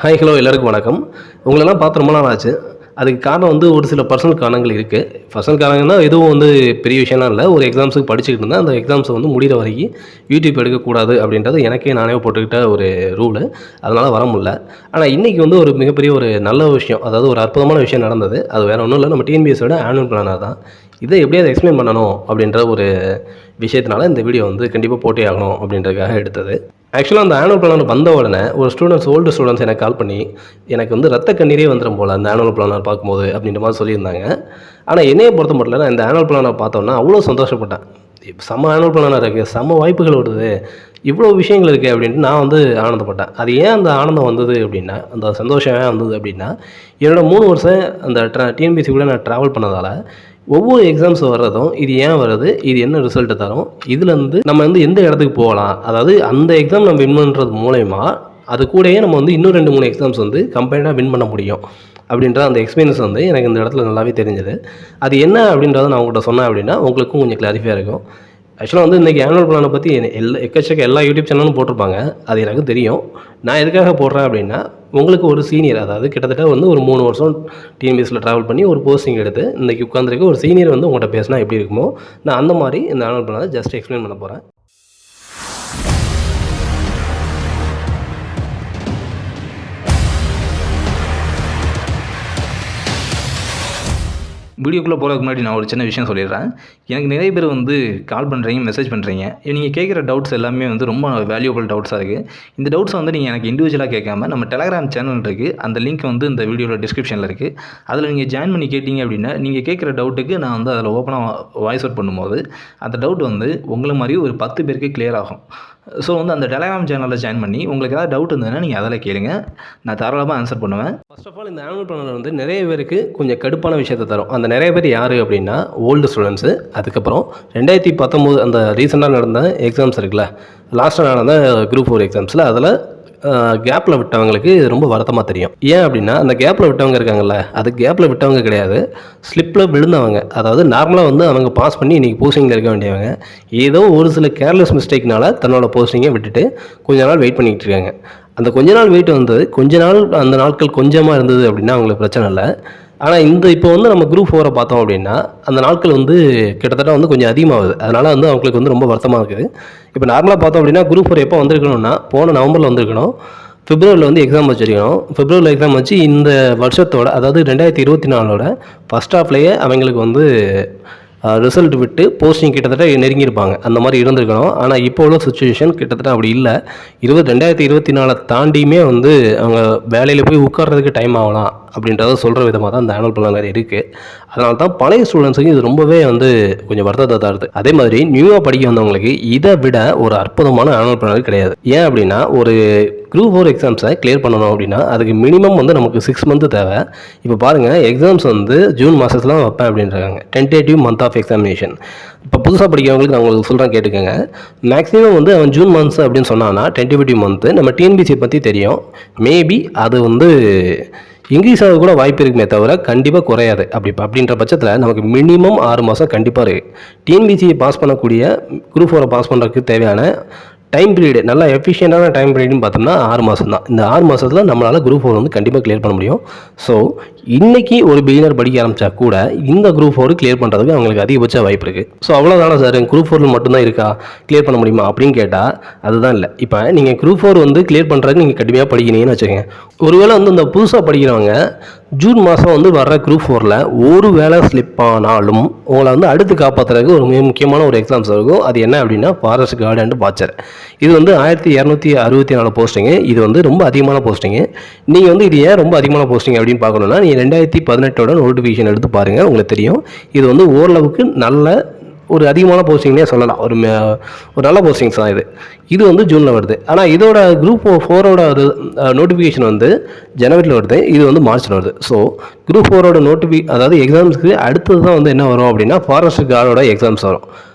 Hi hello எல்லாருக்கும் வணக்கம். உங்களெல்லாம் பார்த்து ரொம்ப நாள் ஆச்சு. அதுக்கு காரணம் வந்து ஒரு சில பர்சனல் காரணங்கள் இருக்குது. பர்சனல் காரணங்கள்னா எதுவும் வந்து பெரிய விஷயம்லாம் இல்லை. ஒரு எக்ஸாம்ஸுக்கு படிச்சுக்கிட்டு இருந்தேன். அந்த எக்ஸாம்ஸை வந்து முடிகிற வரைக்கும் யூடியூப் எடுக்கக்கூடாது அப்படின்றது எனக்கே நானே போட்டுக்கிட்ட ஒரு ரூலு. அதனால் வர முடியல. ஆனால் இன்றைக்கி வந்து ஒரு மிகப்பெரிய ஒரு நல்ல விஷயம், அதாவது ஒரு அற்புதமான விஷயம் நடந்தது. அது வேறு ஒன்றும் இல்லை, நம்ம டிஎன்பிஎஸ்ஸோட ஆனுவல் பிளானர் தான். இதை எப்படியாவது எக்ஸ்பிளைன் பண்ணணும் அப்படின்ற ஒரு விஷயத்தினால இந்த வீடியோ வந்து கண்டிப்பாக போட்டே ஆகணும் அப்படின்றதுக்காக எடுத்தது. ஆக்சுவலாக அந்த ஆனுவல் பிளானர் வந்த உடனே ஒரு ஓல்டு ஸ்டூடெண்ட்ஸ் எனக்கு கால் பண்ணி, எனக்கு வந்து ரத்த கண்ணீரே வந்துடும் போல் அந்த ஆனுவல் பிளானர் பார்க்கும்போது அப்படின்ற மாதிரி சொல்லியிருந்தாங்க. ஆனால் என்னையை பொறுத்த மட்டும் நான் இந்த ஆனுவல் பிளானர் பார்த்தோன்னா அவ்வளோ சந்தோஷப்பட்டேன். செம்ம ஆனுவல் பிளானர் இருக்குது, செம்ம வாய்ப்புகள் வருது, இவ்வளோ விஷயங்கள் இருக்குது அப்படின்ட்டு நான் வந்து ஆனந்தப்பட்டேன். அது ஏன் அந்த ஆனந்தம் வந்தது அப்படின்னா, அந்த சந்தோஷம் ஏன் வந்தது அப்படின்னா, என்னோடய 3 வருஷம் அந்த டிஎன்பிஎஸ்சி கூட நான் ட்ராவல் பண்ணதால் ஒவ்வொரு எக்ஸாம்ஸ் வர்றதும் இது ஏன் வருது, இது என்ன ரிசல்ட்டு தரும், இதுலேருந்து நம்ம வந்து எந்த இடத்துக்கு போகலாம், அதாவது அந்த எக்ஸாம் நம்ம வின் பண்ணுறது மூலயமா அது கூடயே நம்ம வந்து இன்னும் 2-3 எக்ஸாம்ஸ் வந்து கம்பைனாக வின் பண்ண முடியும் அப்படின்ற அந்த எக்ஸ்பீரியன்ஸ் வந்து எனக்கு இந்த இடத்துல நல்லாவே தெரிஞ்சது. அது என்ன அப்படின்றத நான் உங்கள்கிட்ட சொன்னேன் அப்படின்னா உங்களுக்கும் கொஞ்சம் கிளாரிஃபையாக இருக்கும். ஆக்சுவலாக வந்து இன்றைக்கி ஆனுவல் பிளானை பற்றி எக்கச்சக்க எல்லா யூடியூப் சேனலும் போட்டிருப்பாங்க. அது எனக்கு தெரியும். நான் எதுக்காக போடுறேன் அப்படின்னா, உங்களுக்கு ஒரு சீனியர், அதாவது கிட்டத்தட்ட வந்து ஒரு 3 வருஷம் டிஎன்பிஎஸ்சியில் ட்ராவல் பண்ணி ஒரு போஸ்டிங் எடுத்து இன்றைக்கி உட்காந்துருக்க ஒரு சீனியர் வந்து உங்கள்கிட்ட பேசினா எப்படி இருக்குமோ, நான் அந்த மாதிரி இந்த ஆனுவல் பிளானை ஜஸ்ட் எக்ஸ்பிளைன் பண்ண போகிறேன். வீடியோக்குள்ளே போகிறதுக்கு முன்னாடி நான் ஒரு சின்ன விஷயம் சொல்லிடுறேன். எனக்கு நிறைய பேர் வந்து கால் பண்ணுறீங்க, மெசேஜ் பண்ணுறீங்க. நீங்கள் கேட்குற டவுட்ஸ் எல்லாமே வந்து ரொம்ப வேல்யூபிள் டவுட்ஸாக இருக்குது. இந்த டவுட்ஸ் வந்து நீங்கள் எனக்கு இண்டிவிஜுவலாக கேட்காம நம்ம டெலகிராம் சேனல் இருக்குது, அந்த லிங்க் வந்து இந்த வீடியோவில் டிஸ்கிரிப்ஷனில் இருக்குது. அதில் நீங்கள் ஜாயின் பண்ணி கேட்டிங்க அப்படின்னா, நீங்கள் கேட்குற டவுட்டுக்கு நான் வந்து அதில் ஓப்பனாக வாய்ஸ் அவுட் பண்ணும்போது அந்த டவுட் வந்து உங்களை மாதிரி ஒரு 10 பேருக்கு கிளியர் ஆகும். ஸோ வந்து அந்த டெலகிராம் சேனலில் ஜாயின் பண்ணி உங்களுக்கு ஏதாவது டவுட் இருந்ததுன்னா நீங்கள் அதில் கேளுங்க, நான் தாராளமாக ஆன்சர் பண்ணுவேன். ஃபர்ஸ்ட் ஆஃப் ஆல் இந்த ஆனுவல் பிளானர் வந்து நிறைய பேருக்கு கொஞ்சம் கடுப்பான விஷயத்தை தரும். அந்த நிறைய பேர் யார் அப்படின்னா ஓல்டு ஸ்டூடெண்ட்ஸு. அதுக்கப்புறம் 2019 அந்த ரீசெண்டாக நடந்த எக்ஸாம்ஸ் இருக்குல்ல, லாஸ்ட்டாக நடந்த குரூப் 4 எக்ஸாம்ஸில் அதில் கேப்பில் விட்டவங்களுக்கு ரொம்ப வருத்தமாக தெரியும். ஏன் அப்படின்னா அந்த கேப்பில் விட்டவங்க இருக்காங்கல்ல, அது கேப்பில் விட்டவங்க கிடையாது, ஸ்லிப்பில் விழுந்தவங்க. அதாவது நார்மலாக வந்து அவங்க பாஸ் பண்ணி இன்றைக்கி போஸ்டிங்கில் இருக்க வேண்டியவங்க ஏதோ ஒரு சில கேர்லெஸ் மிஸ்டேக்னால தன்னோட போஸ்டிங்கை விட்டுட்டு கொஞ்ச நாள் வெயிட் பண்ணிக்கிட்டு இருக்காங்க. அந்த கொஞ்ச நாள் வெயிட் வந்து அந்த நாட்கள் கொஞ்சமாக இருந்தது அப்படின்னா அவங்களுக்கு பிரச்சனை இல்லை. ஆனால் இப்போ வந்து நம்ம குரூப் 4 பார்த்தோம் அப்படின்னா அந்த நாட்கள் வந்து கிட்டத்தட்ட வந்து கொஞ்சம் அதிகமாகுது. அதனால் வந்து அவங்களுக்கு வந்து ரொம்ப வருத்தமாக இருக்குது. இப்போ நார்மலாக பார்த்தோம் அப்படின்னா குரூப் 4 எப்போ வந்திருக்கணும்னா போன நவம்பரில் வந்திருக்கணும், பிப்ரவரியில் வந்து எக்ஸாம் வச்சுருக்கணும். பிப்ரவரியில் எக்ஸாம் வச்சு இந்த வருஷத்தோட, அதாவது 2024ஓட ஃபஸ்ட் ஹாஃப்லேயே அவங்களுக்கு வந்து ரிசல்ட் விட்டு போஸ்டிங் கிட்டத்தட்ட நெருங்கியிருப்பாங்க. அந்த மாதிரி இருந்திருக்கணும். ஆனால் இப்போ உள்ள சுச்சுவேஷன் கிட்டத்தட்ட அப்படி இல்லை. 2024 தாண்டியுமே வந்து அவங்க வேலையில் போய் உட்கார்றதுக்கு டைம் ஆகலாம் அப்படின்றத சொல்கிற விதமாக தான் இந்த ஆனுவல் பிளானர் இருக்குது. அதனால தான் பழைய ஸ்டூடெண்ட்ஸுக்கு இது ரொம்பவே வந்து கொஞ்சம் வருத்தத்தை தருது. அதே மாதிரி நியூவாக படிக்க வந்தவங்களுக்கு இதை விட ஒரு அற்புதமான ஆனுவல் பிளானர் கிடையாது. ஏன் அப்படின்னா ஒரு குரூப் 4 எக்ஸாம்ஸை கிளியர் பண்ணணும் அப்படின்னா அதுக்கு மினிமம் வந்து நமக்கு 6 மந்த் தேவை. இப்போ பாருங்கள், எக்ஸாம்ஸ் வந்து ஜூன் மாதத்தில் தான் வைப்பேன் அப்படின்றாங்க, டென்டேட்டிவ் மந்த் ஆஃப் எக்ஸாமினேஷன். இப்போ புதுசாக படிக்கிறவங்களுக்கு நான் உங்களுக்கு சொல்கிறேன் கேட்டுக்கோங்க. மேக்ஸிமம் வந்து அவன் ஜூன் மந்த்ஸ் அப்படின்னு சொன்னான்னா டென்டேட்டிவ் மந்த்து. நம்ம டிஎன்பிசி பற்றி தெரியும், மேபி அது வந்து இன்க்ரீஸ் ஆக கூட வாய்ப்பு இருக்குமே தவிர கண்டிப்பாக குறையாது. அப்படின்ற பட்சத்தில் நமக்கு மினிமம் 6 மாதம் கண்டிப்பாக இருக்குது. டிஎன்பிசியை பாஸ் பண்ணக்கூடிய குரூப் 4 பாஸ் பண்ணுறதுக்கு தேவையான டைம் பீரியடு, நல்லா எஃபிஷியண்டான டைம் பீரியட்னு பார்த்தோம்னா 6 மாதம் தான். இந்த 6 மாதத்தில் நம்மளால் குரூப் 4 வந்து கண்டிப்பாக கிளியர் பண்ண முடியும். ஸோ இன்றைக்கி ஒரு பிகினர் படிக்க ஆரம்பித்தா கூட இந்த குரூப் 4 கிளியர் பண்ணுறதுக்கு அவங்களுக்கு அதிகபட்ச வாய்ப்பு இருக்குது. ஸோ அவ்வளோதானே சார், குரூப் 4 மட்டும்தான் இருக்கா, கிளியர் பண்ண முடியுமா அப்படின்னு கேட்டால் அதுதான் இல்லை. இப்போ நீங்கள் குரூப் 4 வந்து கிளியர் பண்ணுறதுக்கு நீங்கள் கடுமையாக படிக்கிறீங்கன்னு வச்சுக்கோங்க. ஒருவேளை வந்து இந்த புதுசாக படிக்கிறவங்க ஜூன் மாதம் வந்து வர்ற குரூப் 4ல் ஒரு வேளை ஸ்லிப் ஆனாலும் உங்களை வந்து அடுத்து காப்பாற்றுறதுக்கு ஒரு மிக முக்கியமான ஒரு எக்ஸாம்ஸ் இருக்கும். அது என்ன அப்படின்னா ஃபாரஸ்ட் கார்டு அண்ட் வாட்சர். இது வந்து 1264 போஸ்டிங்கு. இது வந்து ரொம்ப அதிகமான போஸ்டிங்கு. நீங்கள் வந்து இது ஏன் ரொம்ப அதிகமான போஸ்டிங் அப்படின்னு பார்க்கணுன்னா நீங்கள் 2018ஓட நோட்டிஃபிகேஷன் எடுத்து பாருங்கள், உங்களுக்கு தெரியும். இது வந்து ஓரளவுக்கு நல்ல ஒரு அதிகமான போஸ்டிங்னே சொல்லலாம். ஒரு நல்ல போஸ்டிங்ஸ் தான் இது வந்து ஜூனில் வருது. ஆனால் இதோட குரூப் 4ஓட நோட்டிஃபிகேஷன் வந்து ஜனவரியில் வருது, இது வந்து மார்ச்சில் வருது. ஸோ குரூப் 4ஓட அதாவது எக்ஸாம்ஸ்க்கு அடுத்தது தான் வந்து என்ன வரும் அப்படின்னா ஃபாரஸ்ட் கார்டோட எக்ஸாம்ஸ் வரும்.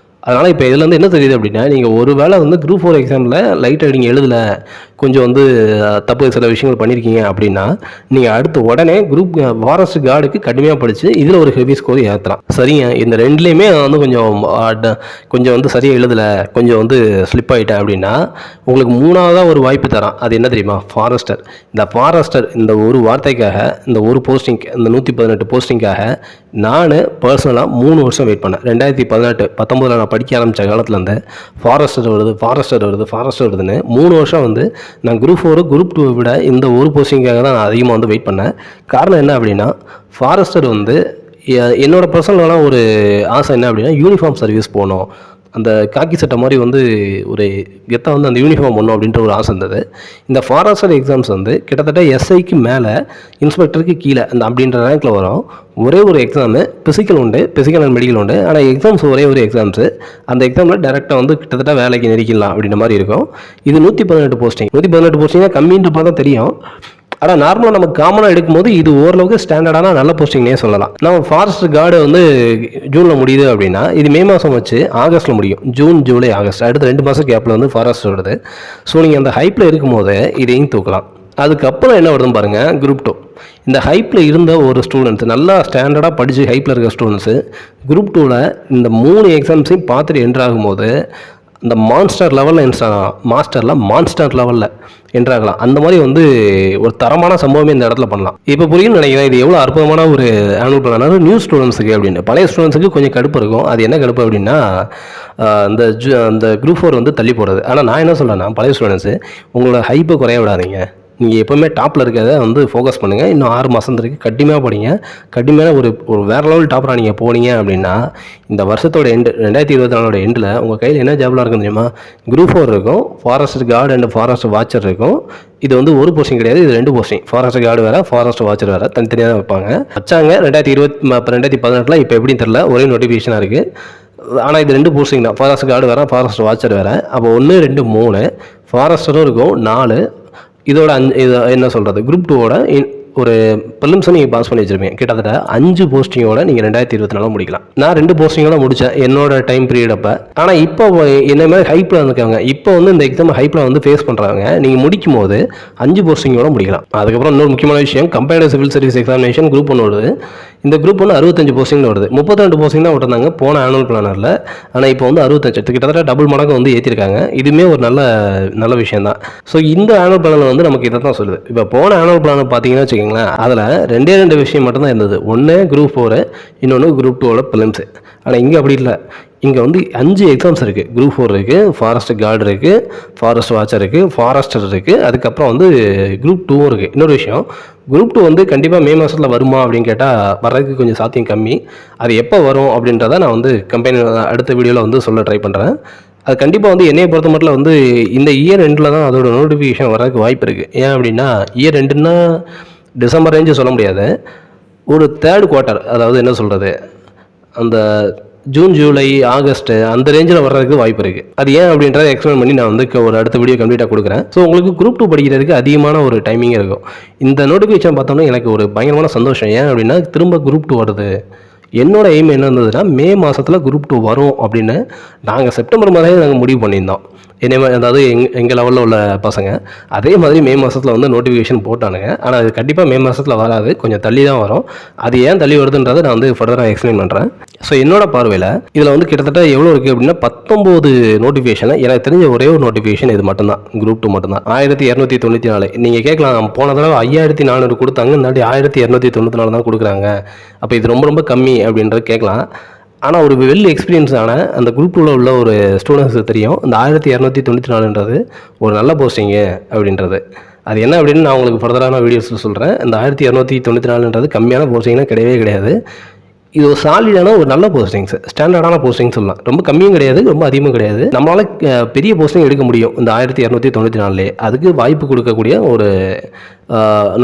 அதனால் இப்போ இதுலேருந்து என்ன தெரியுது அப்படின்னா, நீங்கள் ஒரு வேளை வந்து குரூப் 4 எக்ஸாமில் லைட்டாக நீங்கள் எழுதலை, கொஞ்சம் வந்து தப்பு சில விஷயங்கள் பண்ணியிருக்கீங்க அப்படின்னா, நீங்கள் அடுத்து உடனே ஃபாரஸ்ட் கார்டுக்கு கடுமையாக படித்து இதில் ஒரு ஹெவி ஸ்கோர் ஏற்றலாம். சரிங்க, இந்த ரெண்டுலேயுமே வந்து கொஞ்சம் வந்து சரியாக எழுதலை, கொஞ்சம் வந்து ஸ்லிப் ஆகிட்டேன் அப்படின்னா, உங்களுக்கு 3வதாக ஒரு வாய்ப்பு தரான். அது என்ன தெரியுமா? ஃபாரஸ்டர். இந்த ஃபாரஸ்டர் இந்த ஒரு வார்த்தைக்காக, இந்த ஒரு போஸ்டிங், இந்த 118 போஸ்டிங்காக நான் பர்சனலாக 3 வருஷம் வெயிட் பண்ணேன். 2018-19 நான் படிக்க ஆரம்பித்த காலத்துலேருந்து ஃபாரஸ்டர் வருதுன்னு 3 வருஷம் வந்து நான் குரூப் 4 குரூப் 2 விட இந்த ஒரு போஸ்டிங்காக தான் நான் அதிகமாக வந்து வெயிட் பண்ணேன். காரணம் என்ன அப்படின்னா, ஃபாரஸ்டர் வந்து என்னோடய பர்சனலான ஒரு ஆசை என்ன அப்படின்னா, யூனிஃபார்ம் சர்வீஸ் போகணும், அந்த காக்கி சட்டை மாதிரி வந்து ஒரு கெத்தாக வந்து அந்த யூனிஃபார்ம் பண்ணணும் அப்படின்ற ஒரு ஆசை இருந்தது. இந்த ஃபாரஸ்டர் எக்ஸாம்ஸ் வந்து கிட்டத்தட்ட எஸ்ஐக்கு மேலே, இன்ஸ்பெக்டருக்கு கீழே அந்த அப்படின்ற ரேங்க்கில் வரும். ஒரே ஒரு எக்ஸாமு ஃபிசிக்கல் அண்ட் மெடிக்கல் உண்டு. ஆனால் எக்ஸாம்ஸ் ஒரே ஒரு எக்ஸாம்ஸு. அந்த எக்ஸாமில் டேரெக்டாக வந்து கிட்டத்தட்ட வேலைக்கு நெருக்கிடலாம் அப்படின்ற மாதிரி இருக்கும். இது 118 போஸ்டிங்காக கம்மின்ற பார்த்தா தெரியும். ஆனால் நார்மலாக நம்ம காமனாக எடுக்கும்போது இது ஓரளவுக்கு ஸ்டாண்டர்டான நல்ல போஸ்டிங்னே சொல்லலாம். நம்ம ஃபாரஸ்ட் கார்டு வந்து ஜூனில் முடியுது அப்படின்னா, இது மே மாதம் வச்சு ஆகஸ்ட்டில் முடியும். ஜூன், ஜூலை, ஆகஸ்ட் அடுத்த 2 மாதம் கேப்பில் வந்து ஃபாரஸ்ட் வருது. ஸோ நீங்கள் அந்த ஹைப்பில் இருக்கும்போது இதையும் தூக்கலாம். அதுக்கப்புறம் என்ன வருதுன்னு பாருங்கள், குரூப் 2. இந்த ஹைப்பில் இருந்த ஒரு ஸ்டூடெண்ட்ஸ், நல்லா ஸ்டாண்டர்டாக படித்து ஹைப்பில் இருக்க ஸ்டூடெண்ட்ஸு குரூப் 2வில் இந்த 3 எக்ஸாம்ஸையும் பார்த்துட்டு என்ட்ராகும்போது இந்த மான்ஸ்டர் லெவலில் என்ட்ராகலாம். அந்த மாதிரி வந்து ஒரு தரமான சம்பவமே இந்த இடத்துல பண்ணலாம். இப்போ புரியும்னு நினைக்கிறேன் இது எவ்வளோ அற்புதமான ஒரு ஆனுவல் பிளான். நியூ ஸ்டூடெண்ட்ஸுக்கு அப்படின்னு, பழைய ஸ்டூடெண்ட்ஸுக்கு கொஞ்சம் கடுப்பு இருக்கும். அது என்ன கடுப்பு அப்படின்னா, அந்த குரூப் 4 வந்து தள்ளி போடுறது. ஆனால் நான் என்ன சொல்கிறேன்னா, பழைய ஸ்டூடெண்ட்ஸு உங்களோட ஹைப்பை குறைய விடாதீங்க. நீங்கள் எப்போவுமே டாப்பில் இருக்கிறத வந்து ஃபோக்கஸ் பண்ணுங்கள். இன்னும் 6 மாதம் இருக்குது, கடுமையாக படிங்க. கடுமையான ஒரு வேறு லெவல் டாப்பராக நீங்கள் போனீங்க அப்படின்னா, இந்த வருஷத்தோட எண்டு 2024 எண்டில் உங்கள் கையில் என்ன ஜாப்லாம் இருக்கும் தெரியுமா? குரூப் 4 இருக்கும், forest card and forest watcher இருக்கும். இது வந்து ஒரு போஸ்டிங் கிடையாது, இது 2 போஸ்டிங். ஃபாரஸ்ட் கார்டு வேறு, ஃபாரஸ்ட் வாட்சர் வேறு, தனித்தனியாக தான் வைப்பாங்க. வச்சாங்க 2018. இப்போ எப்படின்னு தெரில, ஒரே நோட்டிஃபிகேஷனாக இருக்குது. ஆனால் இது 2 போஸ்டிங் தான். ஃபாரஸ்ட் கார்டு வேறு, ஃபாரஸ்ட் வாட்சர் வேறு. அப்போ 1, 2, 3 ஃபாரஸ்டரும் இருக்கும். 4 இதோட இது என்ன சொல்கிறது, குரூப் 2வோட ஒரு ப்ரிலிம்ஸை நீங்கள் பாஸ் பண்ணி வச்சுருப்பீங்க. கிட்டத்தட்ட 5 போஸ்டிங்கோட நீங்கள் 2024 முடிக்கலாம். நான் 2 போஸ்டிங்கோட முடித்தேன் என்னோட டைம் பீரியட் அப்போ. ஆனால் இப்போ என்ன மாதிரி ஹைப்பில் இருக்காங்க, இப்போ வந்து இந்த எக்ஸாம் ஹைப்பில் வந்து ஃபேஸ் பண்ணுறாங்க. நீங்கள் முடிக்கும் போது 5 போஸ்டிங்கோட முடிக்கலாம். அதுக்கப்புறம் இன்னொரு முக்கியமான விஷயம், combined civil service examination group 1 வருது. இந்த குரூப் 1 65 போஸ்டிங் வருது. 32 போஸ்டிங் தான் விட்டுருந்தாங்க போன ஆனுவல் பிளானரில். ஆனால் இப்போ வந்து 65, கிட்டத்தட்ட டபுள் மடங்கு வந்து ஏற்றிருக்காங்க. இதுவுமே ஒரு நல்ல விஷயம் தான். ஸோ இந்த ஆனுவல் பிளானில் வந்து நமக்கு இதை தான் சொல்லுது. இப்போ போன ஆனுவல் பிளான் பார்த்தீங்கன்னா வச்சுக்கோங்களேன், அதில் 2 விஷயம் மட்டும்தான் இருந்தது. ஒன்று குரூப் 4, இன்னொன்று குரூப் 2வோட ப்ரிலிம்ஸு. ஆனால் இங்கே அப்படி இல்லை. இங்கே வந்து 5 எக்ஸாம்ஸ் இருக்குது. குரூப் 4 இருக்குது, ஃபாரஸ்ட் கார்டு இருக்குது, ஃபாரஸ்ட் வாட்சர் இருக்குது, ஃபாரஸ்டர் இருக்குது, அதுக்கப்புறம் வந்து குரூப் 2வும் இருக்குது. இன்னொரு விஷயம், குரூப் 2 வந்து கண்டிப்பாக மே மாதத்தில் வருமா அப்படின்னு கேட்டால் வர்றதுக்கு கொஞ்சம் சாத்தியம் கம்மி. அது எப்போ வரும் அப்படின்றத நான் வந்து அடுத்த வீடியோவில் வந்து சொல்ல ட்ரை பண்ணுறேன். அது கண்டிப்பாக வந்து என்னையை பொறுத்த மட்டும் வந்து இந்த இயர் எண்டில் தான் அதோட நோட்டிஃபிகேஷன் வர்றதுக்கு வாய்ப்பு இருக்குது. ஏன் அப்படின்னா, இயர் எண்டுன்னா டிசம்பர் ரேஞ்சு சொல்ல முடியாது, ஒரு 3rd குவார்ட்டர், அதாவது என்ன சொல்கிறது, அந்த ஜூன், ஜூலை, ஆகஸ்ட்டு அந்த ரேஞ்சில் வர்றதுக்கு வாய்ப்பு இருக்குது. அது ஏன் அப்படின்றத எக்ஸ்பிளைன் பண்ணி நான் வந்து ஒரு அடுத்த வீடியோ கம்ப்ளீட்டாக கொடுக்குறேன். ஸோ உங்களுக்கு குரூப் 2 படிக்கிறதுக்கு அதிகமான ஒரு டைமிங் இருக்கும். இந்த நோட்டிஃபிகேஷன் பார்த்தோன்னா எனக்கு ஒரு பயங்கரமான சந்தோஷம். ஏன் அப்படின்னா, திரும்ப குரூப் 2 வருது. என்னோட எய்ம் என்ன இருந்ததுன்னா, மே மாதத்தில் குரூப் 2 வரும் அப்படின்னு நாங்கள் செப்டம்பர் மாதமே நாங்கள் முடிவு பண்ணியிருந்தோம். அதாவது எங்கள் லெவலில் உள்ள பசங்க அதே மாதிரி மே மாதத்தில் வந்து நோட்டிஃபிகேஷன் போட்டானுங்க. ஆனால் அது கண்டிப்பாக மே மாதத்தில் வராது, கொஞ்சம் தள்ளி தான் வரும். அது ஏன் தள்ளி வருதுன்றதை நான் வந்து ஃபர்தராக எக்ஸ்பிளைன் பண்ணுறேன். ஸோ என்னோட பார்வையில் இதில் வந்து கிட்டத்தட்ட எவ்வளோ இருக்குது அப்படின்னா, 19 நோட்டிஃபிகேஷன். எனக்கு தெரிஞ்ச ஒரே ஒரு நோட்டிஃபிகேஷன் இது மட்டும்தான், குரூப் 2 மட்டும்தான். 1294. நீங்கள் கேட்கலாம், போன தடவை 5400 கொடுத்தாங்க, இந்த 1294 தான் கொடுக்குறாங்க, அப்போ இது ரொம்ப ரொம்ப கம்மி அப்படின்றது கேட்கலாம். ஆனால் ஒரு வெல் எக்ஸ்பீரியன்ஸான அந்த குரூப் 2வில் உள்ள ஒரு ஸ்டூடெண்ட்ஸுக்கு தெரியும் இந்த 1294ன்றது ஒரு நல்ல போஸ்டிங்கு அப்படின்றது. அது என்ன அப்படின்னு நான் உங்களுக்கு ஃபர்தரான வீடியோஸில் சொல்கிறேன். இந்த 1294ன்றது கம்மியான போஸ்டிங்னா கிடையவே கிடையாது. இது ஒரு சாலிடான ஒரு நல்ல போஸ்டிங்ஸ், ஸ்டாண்டர்டான போஸ்டிங் சொல்லலாம். ரொம்ப கம்மியும் கிடையாது, ரொம்ப அதிகமும் கிடையாது. நம்மளால் பெரிய போஸ்டிங் எடுக்க முடியும் இந்த 1294. அதுக்கு வாய்ப்பு கொடுக்கக்கூடிய ஒரு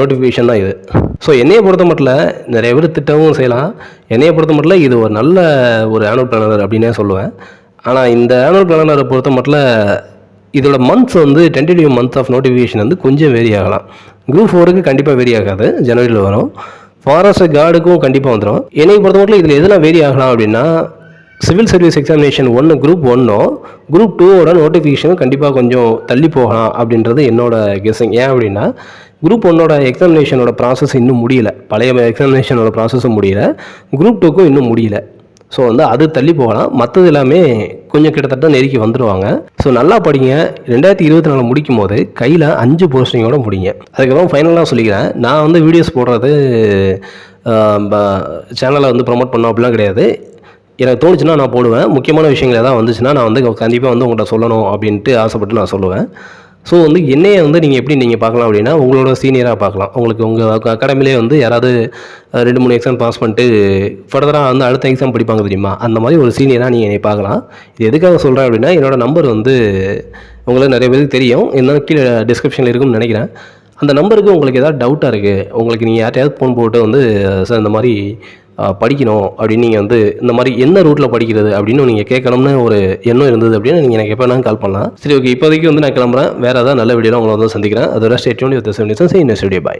நோட்டிஃபிகேஷன் தான் இது. ஸோ என்னையை பொறுத்த மட்டும் நிறைய பேர் திட்டமும் செய்யலாம். என்னையை பொறுத்த மட்டும் இது ஒரு நல்ல ஒரு ஆனுவல் பிளானர் அப்படின்னே சொல்லுவேன். ஆனால் இந்த ஆனுவல் பிளானரை பொறுத்த மட்டும் இதோட மந்த்ஸ் வந்து டென்டேட்டிவ் மந்த்ஸ் ஆஃப் நோட்டிஃபிகேஷன் வந்து கொஞ்சம் வேரி ஆகலாம். குரூப் 4க்கு கண்டிப்பாக வேரி ஆகாது, ஜனவரியில் வரும். ஃபாரஸ்ட் கார்டுக்கும் கண்டிப்பாக வந்துடும். என்னை பொறுத்த மட்டும் இதில் எதெல்லாம் வேரி ஆகலாம் அப்படின்னா, civil service examination group 1 group 2ஓட நோட்டிஃபிகேஷனும் கண்டிப்பாக கொஞ்சம் தள்ளி போகலாம் அப்படின்றது என்னோட கெஸ்ஸிங். ஏன் அப்படின்னா குரூப் 1ஓட எக்ஸாமினேஷனோட ப்ராசஸ் இன்னும் முடியல, பழைய எக்ஸாமினேஷனோட ப்ராசஸும் முடியல, குரூப் 2க்கும் இன்னும் முடியல. ஸோ அது தள்ளி போகலாம். மற்றது எல்லாமே கொஞ்சம் கிட்டத்தட்ட நெருக்கி வந்துடுவாங்க. ஸோ நல்லா படிங்க. 2024 முடிக்கும் போது கையில் 5 போஸ்டிங்கோட முடிங்க. அதுக்கப்புறம் ஃபைனலாக சொல்லிக்கிறேன், நான் வீடியோஸ் போடுறது சேனலை ப்ரொமோட் பண்ணோம் அப்படிலாம் கிடையாது. எனக்கு தோணுச்சுன்னா நான் போடுவேன். முக்கியமான விஷயங்கள் எதாவது வந்துச்சுன்னா நான் கண்டிப்பாக உங்கள்கிட்ட சொல்லணும் அப்படின்ட்டு ஆசைப்பட்டு நான் சொல்லுவேன். ஸோ என்னையை நீங்கள் எப்படி நீங்கள் பார்க்கலாம் அப்படின்னா, உங்களோட சீனியராக பார்க்கலாம். உங்களுக்கு உங்கள் அகாடமிலே யாராவது 2-3 எக்ஸாம் பாஸ் பண்ணிட்டு ஃபர்தராக அடுத்த எக்ஸாம் படிப்பாங்க தெரியுமா, அந்த மாதிரி ஒரு சீனியராக நீங்கள் என்னை பார்க்கலாம். இது எதுக்காக சொல்கிறேன் அப்படின்னா, என்னோடய நம்பர் உங்களுக்கு நிறைய பேருக்கு தெரியும், இருந்தாலும் கீழே டிஸ்கிரிப்ஷனில் இருக்குன்னு நினைக்கிறேன். அந்த நம்பருக்கு உங்களுக்கு ஏதாவது டவுட்டாக இருக்குது, உங்களுக்கு நீங்கள் யார்ட்டையாவது ஃபோன் போட்டு சார் இந்த மாதிரி படிக்கணும் அப்படின்னு நீங்கள் இந்த மாதிரி என்ன ரூட்டில் படிக்கிறது அப்படின்னு நீங்கள் கேட்கணும்னு ஒரு எண்ணம் இருந்தது அப்படின்னு நீங்கள் எனக்கு எப்போ கால் பண்ணலாம். சரி, ஓகே, இப்போதைக்கு நான் கிளம்புறேன். வேறு ஏதாவது நல்ல வீடியோவில் உங்களை சந்திக்கிறேன். அதோட stay tuned with the 7 news. See you next video. Bye.